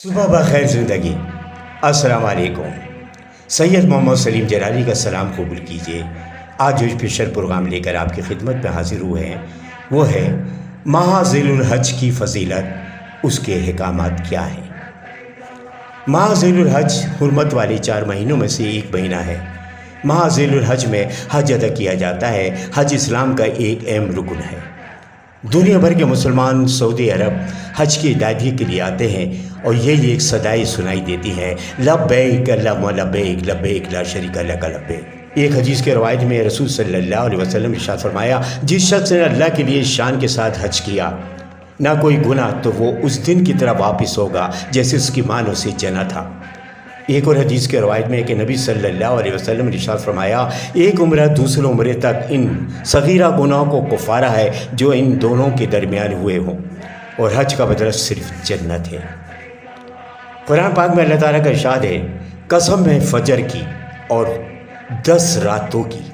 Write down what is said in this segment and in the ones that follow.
صبح بخیر زندگی۔ السلام علیکم۔ سید محمد سلیم جلالی کا سلام قبول کیجیے۔ آج جو اسپیشل پروگرام لے کر آپ کی خدمت میں حاضر ہوئے ہیں وہ ہے ماہ ذی الحج کی فضیلت، اس کے احکامات کیا ہیں۔ ماہ ذی الحج حرمت والے 4 مہینوں میں سے ایک مہینہ ہے۔ ماہ ذی الحج میں حج ادا کیا جاتا ہے۔ حج اسلام کا ایک اہم رکن ہے۔ دنیا بھر کے مسلمان سعودی عرب حج کی ادائیگی کے لیے آتے ہیں اور یہی ایک صدائی سنائی دیتی ہے، لبیک اللہم لبیک لبیک لا شریک لک لبیک۔ ایک حدیث کے روایت میں رسول صلی اللہ علیہ وسلم نے ارشاد فرمایا، جس شخص نے اللہ کے لیے شان کے ساتھ حج کیا نہ کوئی گناہ، تو وہ اس دن کی طرح واپس ہوگا جیسے اس کی ماں نے اسے جنا تھا۔ ایک اور حدیث کے روایت میں ہے کہ نبی صلی اللہ علیہ وسلم نے ارشاد فرمایا، ایک عمرہ دوسرے عمرے تک ان صغیرہ گناہوں کو کفارہ ہے جو ان دونوں کے درمیان ہوئے ہوں، اور حج کا بدلہ صرف جنت ہے۔ قرآن پاک میں اللہ تعالیٰ کا ارشاد ہے، قسم ہے فجر کی اور 10 راتوں کی۔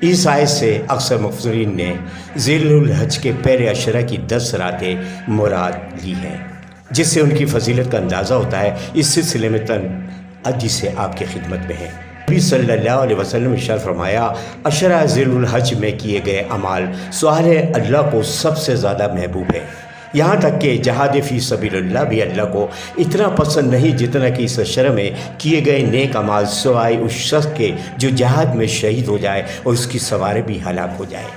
اس آیت سے اکثر مفسرین نے ذی الحج کے پہلے عشرہ کی 10 راتیں مراد لی ہیں، جس سے ان کی فضیلت کا اندازہ ہوتا ہے۔ اس سلسلے میں حدیث سے آپ کی خدمت میں ہے۔ نبی صلی اللہ علیہ وسلم نے ارشاد فرمایا، عشرہ ذی الحج میں کیے گئے اعمال صالح اللہ کو سب سے زیادہ محبوب ہے، یہاں تک کہ جہاد فی سبیل اللہ بھی اللہ کو اتنا پسند نہیں جتنا کہ اس عشرہ میں کیے گئے نیک اعمال، سوائے اس شخص کے جو جہاد میں شہید ہو جائے اور اس کی سوارے بھی ہلاک ہو جائے۔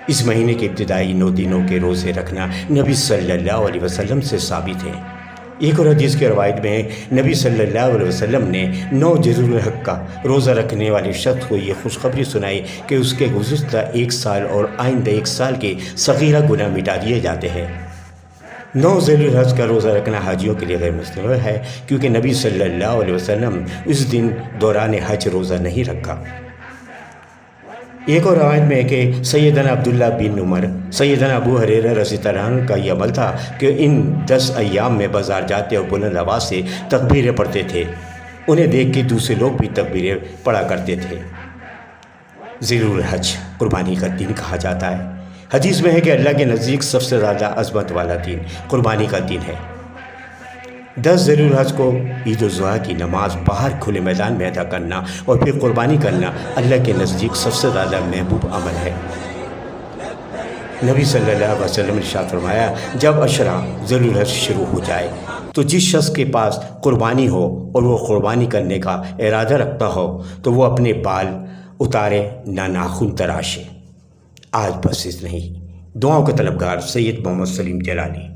اس مہینے کے ابتدائی 9 دنوں کے روزے رکھنا نبی صلی اللہ علیہ وسلم سے ثابت ہے۔ ایک اور حدیث کے روایت میں نبی صلی اللہ علیہ وسلم نے 9 ذی الحج کا روزہ رکھنے والے شخص کو یہ خوشخبری سنائی کہ اس کے گزشتہ 1 سال اور آئندہ 1 سال کے صغیرہ گناہ مٹا دیے جاتے ہیں۔ 9 ذی الحج کا روزہ رکھنا حاجیوں کے لیے غیر مستحب ہے، کیونکہ نبی صلی اللہ علیہ وسلم اس دن دوران حج روزہ نہیں رکھا۔ ایک اور روایت میں ہے کہ سیدنا عبداللہ بن عمر، سیدنا ابو ہریرہ رضی اللہ عنہ کا یہ عمل تھا کہ ان 10 ایام میں بازار جاتے اور بلند آواز سے تکبیریں پڑھتے تھے۔ انہیں دیکھ کے دوسرے لوگ بھی تکبیریں پڑھا کرتے تھے۔ ذی الحج قربانی کا دن کہا جاتا ہے۔ حدیث میں ہے کہ اللہ کے نزدیک سب سے زیادہ عظمت والا دن قربانی کا دن ہے۔ 10 ذی الحج کو عید الاضحیٰ کی نماز باہر کھلے میدان میں ادا کرنا اور پھر قربانی کرنا اللہ کے نزدیک سب سے زیادہ محبوب عمل ہے۔ نبی صلی اللہ علیہ وسلم نے ارشاد فرمایا، جب عشرہ ذی الحج شروع ہو جائے تو جس شخص کے پاس قربانی ہو اور وہ قربانی کرنے کا ارادہ رکھتا ہو تو وہ اپنے بال اتارے نہ ناخن تراشے۔ آج بس اتنا ہی۔ دعاؤں کے طلبگار سید محمد سلیم جلالی۔